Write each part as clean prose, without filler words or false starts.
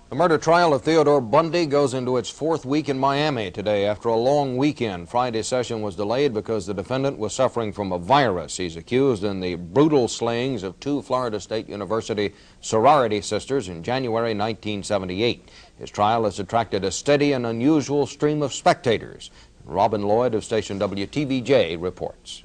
The murder trial of Theodore Bundy goes into its fourth week in Miami today after a long weekend. Friday's session was delayed because the defendant was suffering from a virus. He's accused in the brutal slayings of two Florida State University sorority sisters in January 1978. His trial has attracted a steady and unusual stream of spectators. Robin Lloyd of station WTVJ reports.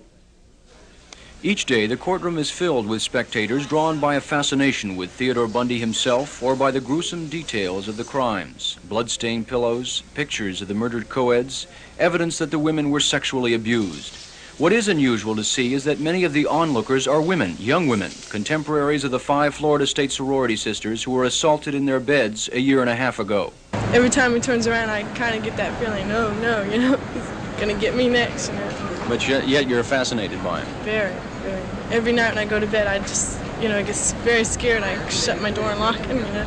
Each day, the courtroom is filled with spectators drawn by a fascination with Theodore Bundy himself or by the gruesome details of the crimes. Blood-stained pillows, pictures of the murdered co-eds, evidence that the women were sexually abused. What is unusual to see is that many of the onlookers are women, young women, contemporaries of the 5 Florida State sorority sisters who were assaulted in their beds a year and a half ago. Every time he turns around, I kind of get that feeling, oh no, you know, he's gonna get me next, you know. But yet you're fascinated by him. Very, very. Every night when I go to bed, I just, you know, I get very scared. I shut my door and lock him, you know.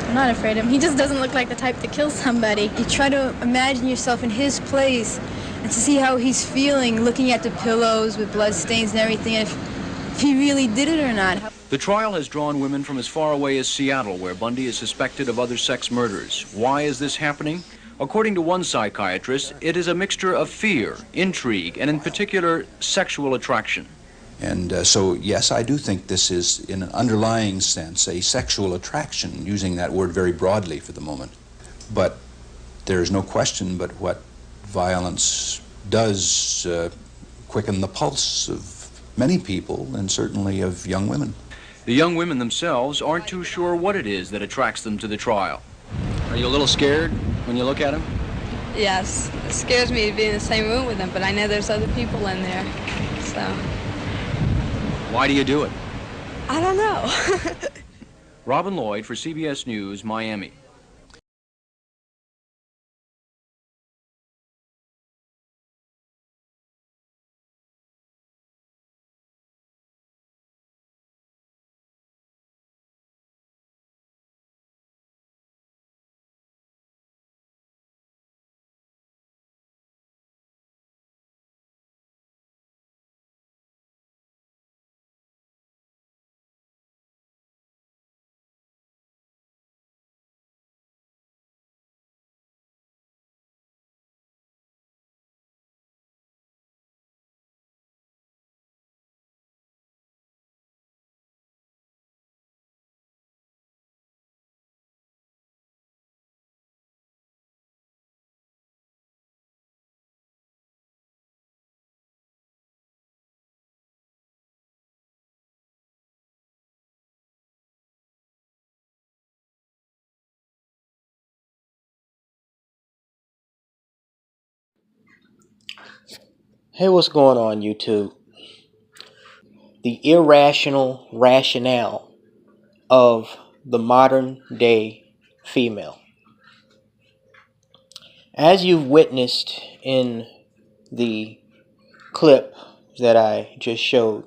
I'm not afraid of him. He just doesn't look like the type to kill somebody. You try to imagine yourself in his place and to see how he's feeling, looking at the pillows with blood stains and everything, and if he really did it or not. The trial has drawn women from as far away as Seattle, where Bundy is suspected of other sex murders. Why is this happening? According to one psychiatrist, it is a mixture of fear, intrigue, and in particular, sexual attraction. And so, yes, I do think this is, in an underlying sense, a sexual attraction, using that word very broadly for the moment. But there is no question but what violence does quicken the pulse of many people, and certainly of young women. The young women themselves aren't too sure what it is that attracts them to the trial. Are you a little scared when you look at him? Yes, it scares me to be in the same room with them, but I know there's other people in there, so. Why do you do it? I don't know. Robin Lloyd for CBS News, Miami. Hey, what's going on, YouTube? The irrational rationale of the modern day female. As you've witnessed in the clip that I just showed,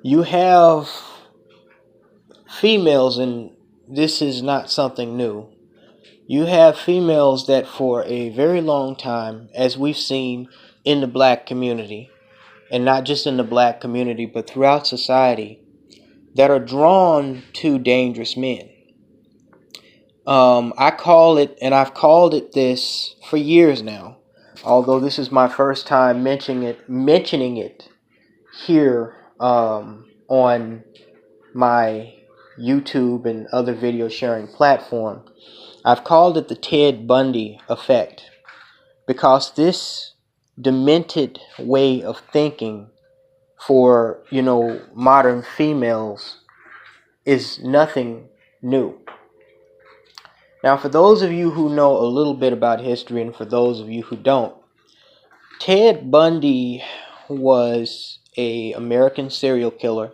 you have females, and this is not something new. You have females that for a very long time, as we've seen in the black community, and not just in the black community, but throughout society, that are drawn to dangerous men. I call it, and I've called it this for years now, although this is my first time mentioning it here on my YouTube and other video sharing platform. I've called it the Ted Bundy Effect, because this demented way of thinking for, modern females is nothing new. Now, for those of you who know a little bit about history, and for those of you who don't, Ted Bundy was an American serial killer.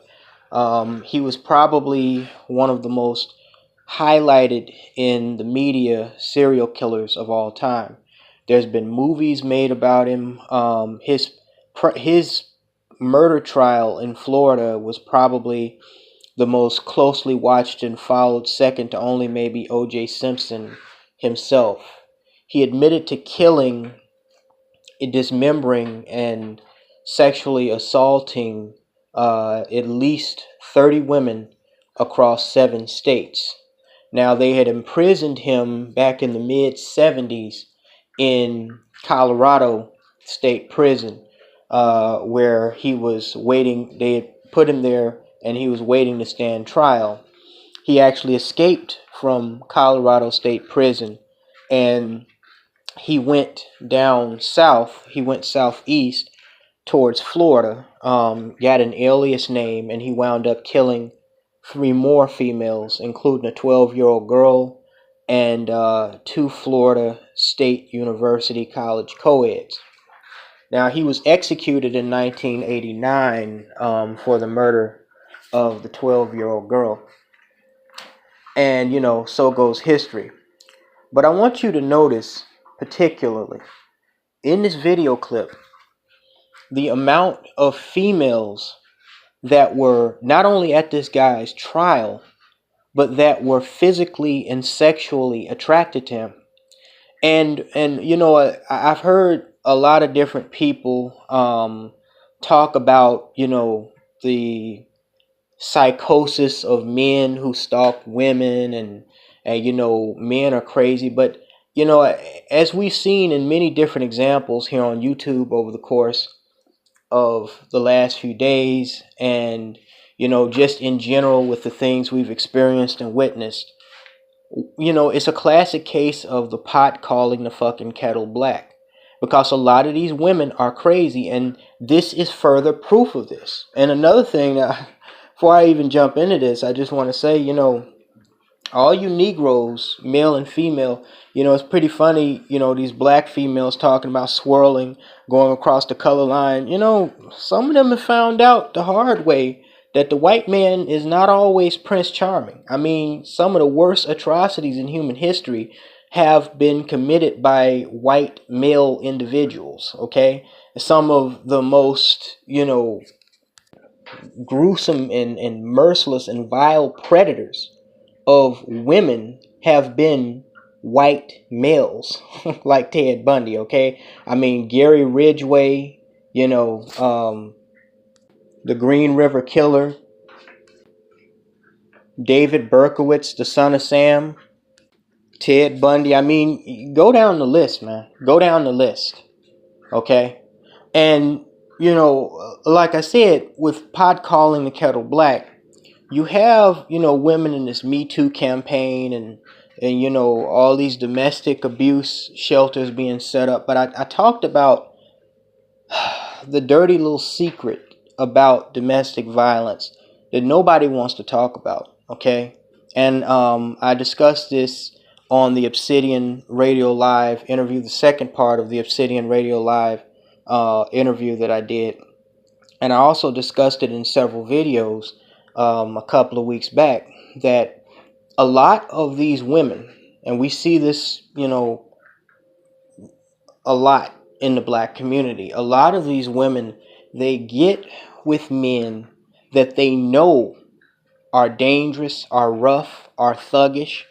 He was probably one of the most highlighted in the media serial killers of all time. There's been movies made about him. His murder trial in Florida was probably the most closely watched and followed, second to only maybe O.J. Simpson himself. He admitted to killing, dismembering, and sexually assaulting at least 30 women across 7 states. Now, they had imprisoned him back in the mid-70s in Colorado State Prison, where he was waiting. They had put him there, and he was waiting to stand trial. He actually escaped from Colorado State Prison, and he went down south. He went southeast towards Florida, got an alias name, and he wound up killing 3 more females, including a 12-year-old girl and 2 Florida State University college co-eds. Now, he was executed in 1989 for the murder of the 12-year-old girl. And, so goes history. But I want you to notice, particularly, in this video clip, the amount of females that were not only at this guy's trial, but that were physically and sexually attracted to him. And I've heard a lot of different people talk about, the psychosis of men who stalk women, and men are crazy. But, as we've seen in many different examples here on YouTube over the course of the last few days, and just in general with the things we've experienced and witnessed, it's a classic case of the pot calling the fucking kettle black, because a lot of these women are crazy, and this is further proof of this. And another thing that, before I even jump into this, I just want to say, all you Negroes, male and female, it's pretty funny, these black females talking about swirling, going across the color line. Some of them have found out the hard way that the white man is not always Prince Charming. I mean, some of the worst atrocities in human history have been committed by white male individuals, okay? Some of the most, gruesome and merciless and vile predators of women have been white males, like Ted Bundy, okay? I mean, Gary Ridgway, the Green River Killer, David Berkowitz, the son of Sam, Ted Bundy. I mean, go down the list, man. Go down the list, okay? And, like I said, with pot calling the kettle black, you have, women in this Me Too campaign and all these domestic abuse shelters being set up. But I talked about the dirty little secret about domestic violence that nobody wants to talk about, okay? And I discussed this on the Obsidian Radio Live interview, the second part of the Obsidian Radio Live interview that I did. And I also discussed it in several videos a couple of weeks back, that a lot of these women, and we see this, a lot in the black community, a lot of these women, they get with men that they know are dangerous, are rough, are thuggish.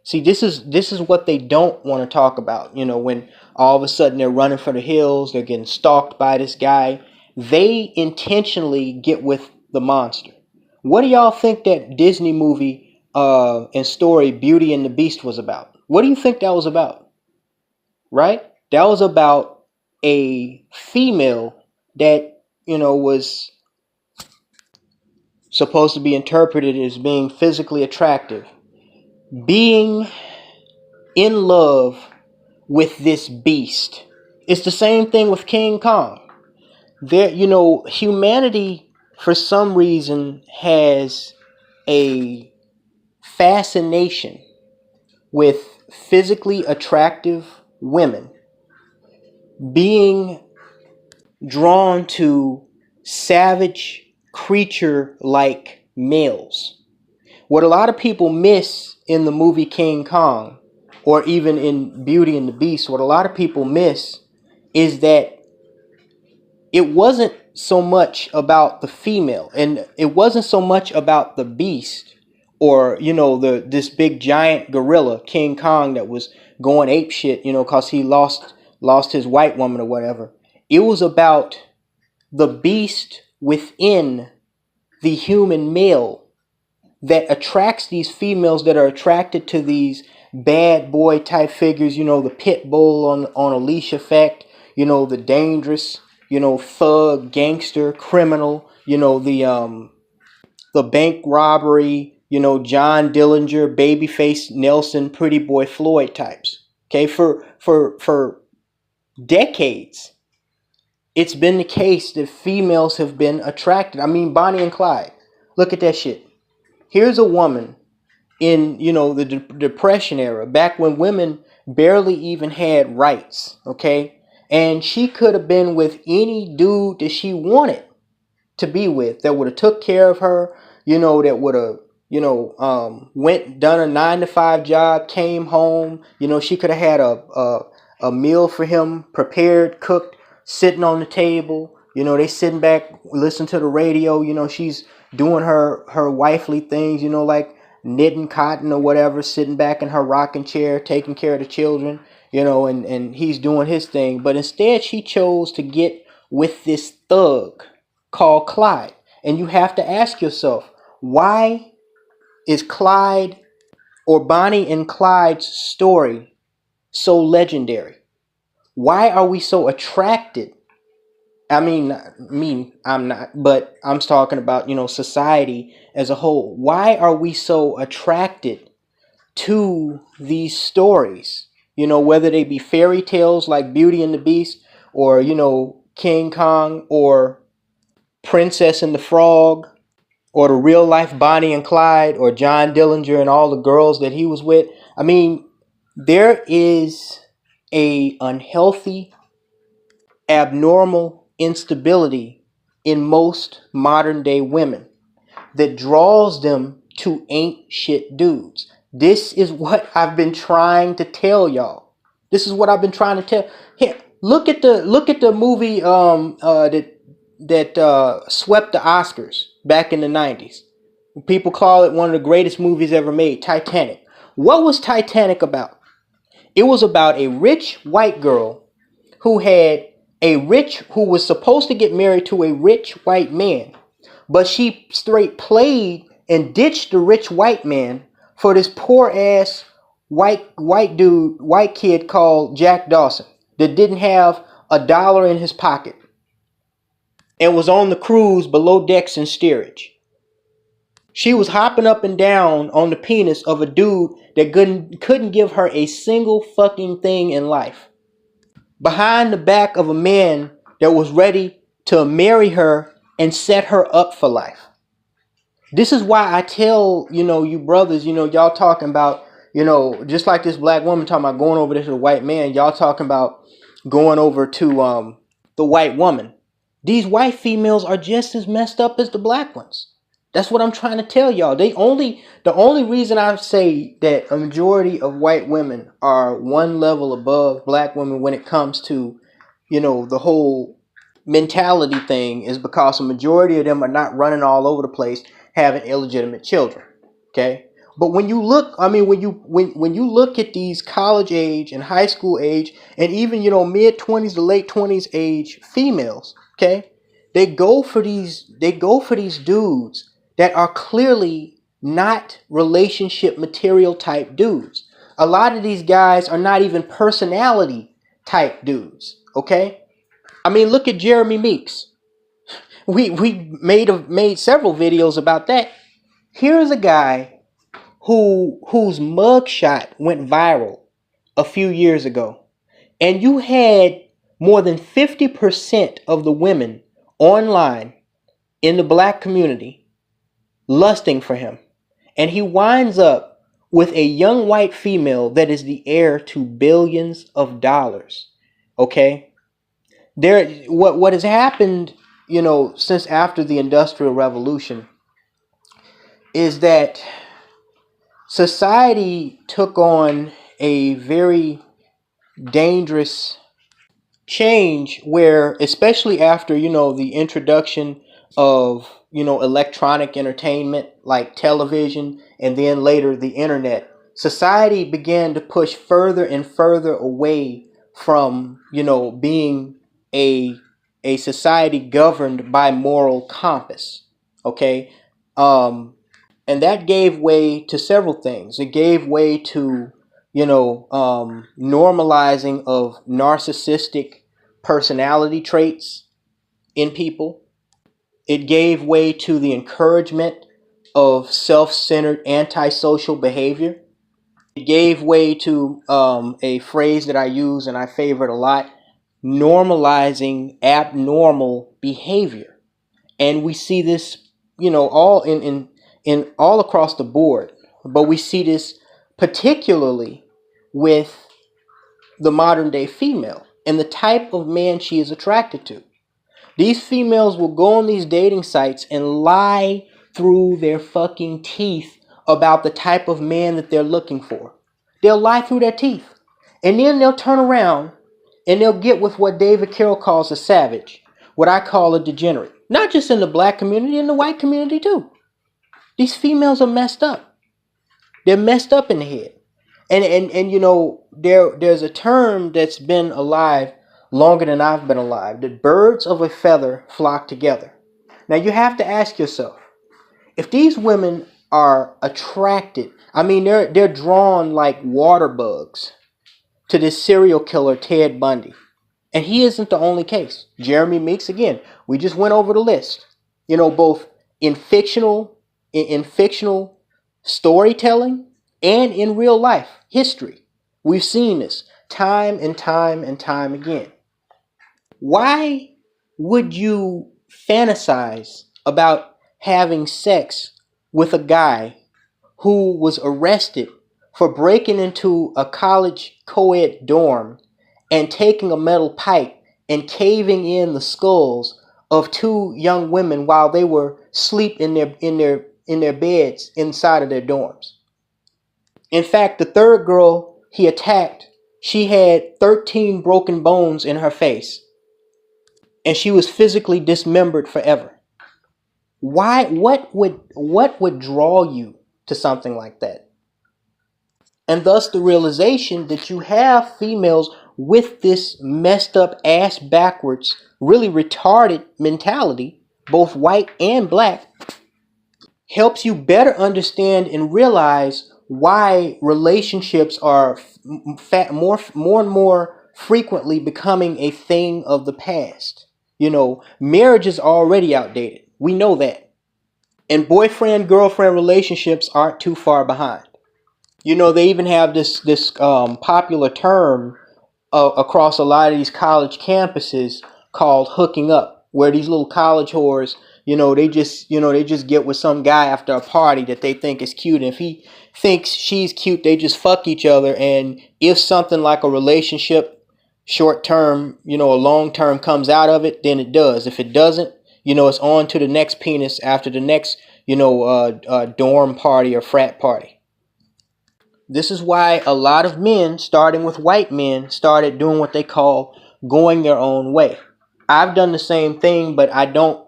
See, this is what they don't want to talk about. When all of a sudden they're running for the hills, they're getting stalked by this guy, they intentionally get with the monster. What do y'all think that Disney movie and story Beauty and the Beast was about? What do you think that was about? Right? That was about a female that, was supposed to be interpreted as being physically attractive, being in love with this beast. It's the same thing with King Kong. There, humanity for some reason has a fascination with physically attractive women being drawn to savage creature-like males. What a lot of people miss in the movie King Kong, or even in Beauty and the Beast, what a lot of people miss is that it wasn't so much about the female, and it wasn't so much about the beast, or this big giant gorilla King Kong that was going ape shit, because he lost his white woman or whatever. It was about the beast within the human male that attracts these females that are attracted to these bad boy type figures, you know, the pit bull on a leash effect, you know, the dangerous, you know, thug, gangster, criminal, you know, the bank robbery, you know, John Dillinger, Babyface Nelson, Pretty Boy Floyd types. Okay, for decades, it's been the case that females have been attracted. I mean, Bonnie and Clyde. Look at that shit. Here's a woman in, you know, the Depression era, back when women barely even had rights, okay? And she could have been with any dude that she wanted to be with, that would have took care of her, you know, that would have, you know, done a 9-to-5 job, came home, you know, she could have had a meal for him, prepared, cooked, sitting on the table, you know, they sitting back, listen to the radio, you know, she's doing her wifely things, you know, like knitting cotton or whatever, sitting back in her rocking chair, taking care of the children, you know, and he's doing his thing. But instead she chose to get with this thug called Clyde. And you have to ask yourself, why is Clyde or Bonnie and Clyde's story so legendary? Why are we so attracted? I mean, I'm not, but I'm talking about, you know, society as a whole. Why are we so attracted to these stories? You know, whether they be fairy tales like Beauty and the Beast, or, you know, King Kong, or Princess and the Frog, or the real life Bonnie and Clyde, or John Dillinger and all the girls that he was with. I mean, there is a unhealthy, abnormal instability in most modern day women that draws them to ain't shit dudes. This is what I've been trying to tell y'all. This is what I've been trying to tell. Here, look at the movie that swept the Oscars back in the 90s. People call it one of the greatest movies ever made, Titanic. What was Titanic about? It was about a rich white girl who was supposed to get married to a rich white man, but she straight played and ditched the rich white man for this poor ass white kid called Jack Dawson that didn't have $1 in his pocket and was on the cruise below decks in steerage. She was hopping up and down on the penis of a dude that couldn't give her a single fucking thing in life, behind the back of a man that was ready to marry her and set her up for life. This is why I tell, you know, you brothers, you know, y'all talking about, you know, just like this black woman talking about going over there to the white man, y'all talking about going over to the white woman. These white females are just as messed up as the black ones. That's what I'm trying to tell y'all. The only reason I say that a majority of white women are one level above black women when it comes to, you know, the whole mentality thing is because a majority of them are not running all over the place having illegitimate children. Okay? But when you look, I mean, when you look at these college age and high school age and even, you know, mid 20s to late 20s age females, okay? They go for these dudes that are clearly not relationship material type dudes. A lot of these guys are not even personality type dudes, okay? I mean, look at Jeremy Meeks. We made several videos about that. Here's a guy whose mugshot went viral a few years ago. And you had more than 50% of the women online in the black community lusting for him. And he winds up with a young white female that is the heir to billions of dollars. Okay? What has happened, you know, since after the Industrial Revolution is that society took on a very dangerous change where, especially after, you know, the introduction of, you know, electronic entertainment like television and then later the internet, society began to push further and further away from, you know, being a society governed by moral compass. Okay? And that gave way to several things. It gave way to, normalizing of narcissistic personality traits in people. It gave way to the encouragement of self-centered antisocial behavior. It gave way to a phrase that I use and I favorite a lot, normalizing abnormal behavior. And we see this, all in all across the board. But we see this particularly with the modern day female and the type of man she is attracted to. These females will go on these dating sites and lie through their fucking teeth about the type of man that they're looking for. They'll lie through their teeth. And then they'll turn around and they'll get with what David Carroll calls a savage, what I call a degenerate. Not just in the black community, in the white community too. These females are messed up. They're messed up in the head. And there's a term that's been alive longer than I've been alive, that birds of a feather flock together. Now you have to ask yourself, if these women are attracted, they're drawn like water bugs to this serial killer, Ted Bundy. And he isn't the only case. Jeremy Meeks, again, we just went over the list. Both in fictional storytelling and in real life history. We've seen this time and time and time again. Why would you fantasize about having sex with a guy who was arrested for breaking into a college co-ed dorm and taking a metal pipe and caving in the skulls of two young women while they were asleep in their beds inside of their dorms? In fact, the third girl he attacked, she had 13 broken bones in her face. And she was physically dismembered forever. Why? What would draw you to something like that? And thus the realization that you have females with this messed up ass backwards, really retarded mentality, both white and black, helps you better understand and realize why relationships are more and more frequently becoming a thing of the past. Marriage is already outdated. We know that. And boyfriend-girlfriend relationships aren't too far behind. They even have this popular term across a lot of these college campuses called hooking up, where these little college whores, they just get with some guy after a party that they think is cute. And if he thinks she's cute, they just fuck each other. And if something like a relationship, short term, a long term comes out of it, then it does. If it doesn't, it's on to the next penis after the next, dorm party or frat party. This is why a lot of men, starting with white men, started doing what they call going their own way. I've done the same thing, but I don't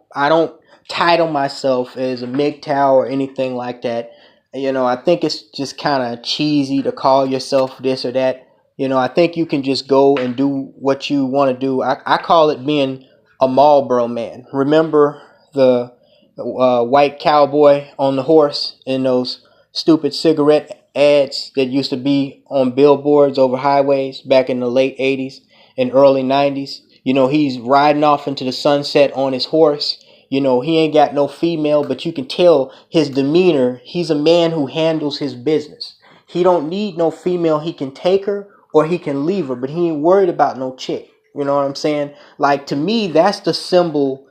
title myself as a MGTOW or anything like that. I think it's just kind of cheesy to call yourself this or that. I think you can just go and do what you want to do. I call it being a Marlboro man. Remember the white cowboy on the horse in those stupid cigarette ads that used to be on billboards over highways back in the late 80s and early 90s? He's riding off into the sunset on his horse. He ain't got no female, but you can tell his demeanor. He's a man who handles his business. He don't need no female. He can take her or he can leave her, but he ain't worried about no chick. You know what I'm saying? Like, to me, that's the symbol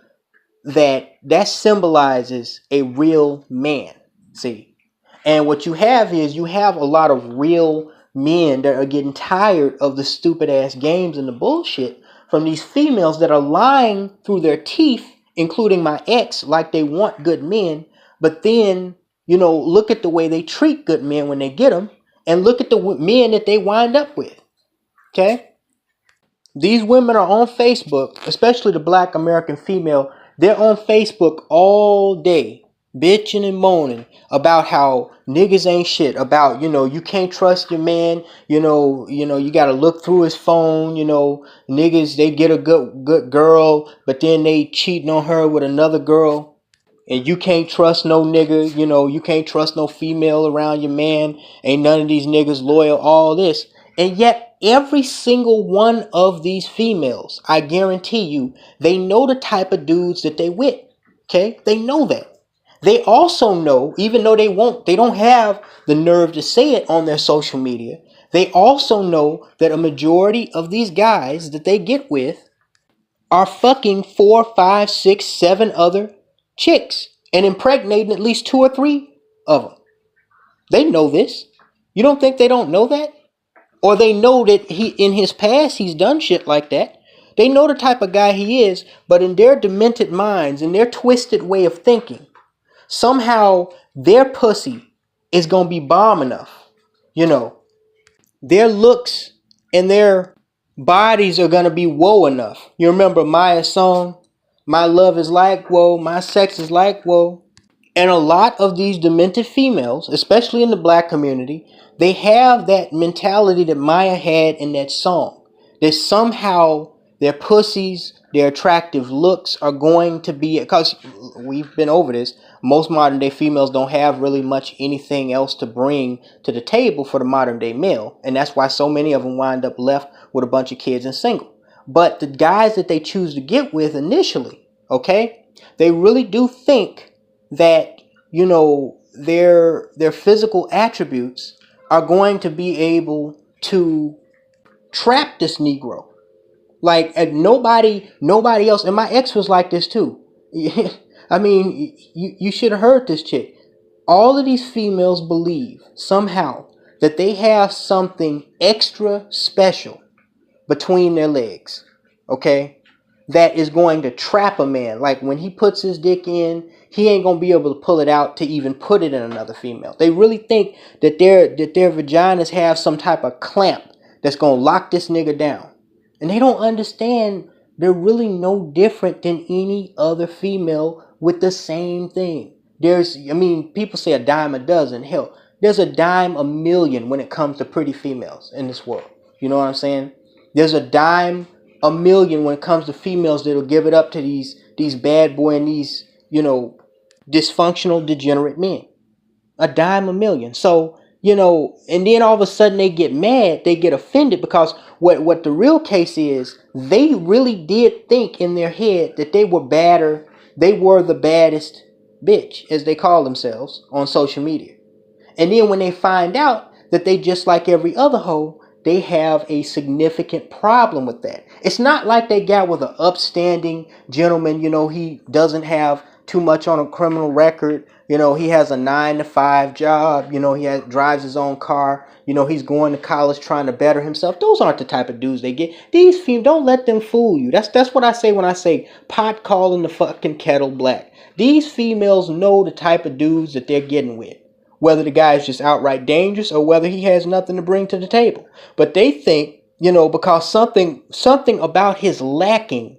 that symbolizes a real man. See? And what you have is you have a lot of real men that are getting tired of the stupid ass games and the bullshit from these females that are lying through their teeth, including my ex, like they want good men. But then, look at the way they treat good men when they get them, and look at the men that they wind up with. Okay? These women are on Facebook, especially the black American female. They're on Facebook all day, bitching and moaning about how niggas ain't shit, about, you can't trust your man, you got to look through his phone, niggas, they get a good girl, but then they cheating on her with another girl. and you can't trust no nigga, you know, you can't trust no female around your man, ain't none of these niggas loyal, all this. And yet every single one of these females, I guarantee you, they know the type of dudes that they with. Okay? They know that. They also know, even though they don't have the nerve to say it on their social media, they also know that a majority of these guys that they get with are fucking 4, 5, 6, 7 other chicks and impregnating at least 2 or 3 of them. They know this. You don't think they don't know that? Or they know that he, in his past, he's done shit like that. They know the type of guy he is, but in their demented minds, in their twisted way of thinking, somehow their pussy is going to be bomb enough. You know, their looks and their bodies are going to be woe enough. You remember Maya's song, "My love is like woe, my sex is like woe." And a lot of these demented females, especially in the black community, they have that mentality that Maya had in that song. That somehow their pussies, their attractive looks are going to be, because we've been over this, most modern day females don't have really much anything else to bring to the table for the modern day male. And that's why so many of them wind up left with a bunch of kids and single. But the guys that they choose to get with initially, okay, they really do think that, you know, their physical attributes are going to be able to trap this Negro. Like, nobody else, and my ex was like this too. I mean, you should have heard this chick. All of these females believe somehow that they have something extra special between their legs, okay, that is going to trap a man. Like, when he puts his dick in, he ain't gonna be able to pull it out to even put it in another female. They really think that their vaginas have some type of clamp that's gonna lock this nigga down. And they don't understand they're really no different than any other female with the same thing. People say a dime a dozen. Hell, there's a dime a million when it comes to pretty females in this world. You know what I'm saying? There's a dime a million when it comes to females that'll give it up to these bad boy and these, you know, dysfunctional, degenerate men. A dime a million. So, you know, and then all of a sudden they get mad, they get offended, because what the real case is, they really did think in their head that they were the baddest bitch, as they call themselves on social media. And then when they find out that they just like every other hoe, they have a significant problem with that. It's not like they got with an upstanding gentleman, you know, he doesn't have too much on a criminal record. You know, he has a 9-to-5 job. You know, drives his own car. You know, he's going to college trying to better himself. Those aren't the type of dudes they get. These females, don't let them fool you. That's what I say when I say pot calling the fucking kettle black. These females know the type of dudes that they're getting with. Whether the guy is just outright dangerous or whether he has nothing to bring to the table. But they think, you know, because something about his lacking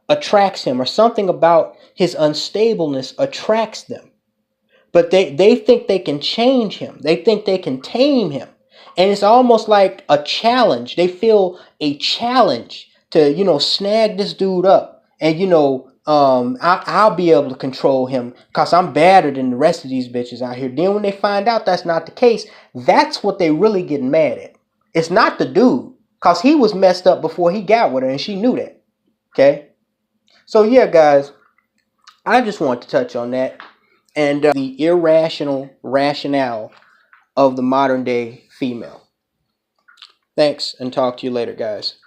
attracts him, or something about his unstableness attracts them. But they think they can change him. They think they can tame him. And it's almost like a challenge. They feel a challenge to, you know, snag this dude up. And, you know, I'll be able to control him because I'm badder than the rest of these bitches out here. Then when they find out that's not the case, that's what they really get mad at. It's not the dude, because he was messed up before he got with her, and she knew that. Okay? So yeah, guys, I just want to touch on that. And the irrational rationale of the modern day female. Thanks, and talk to you later, guys.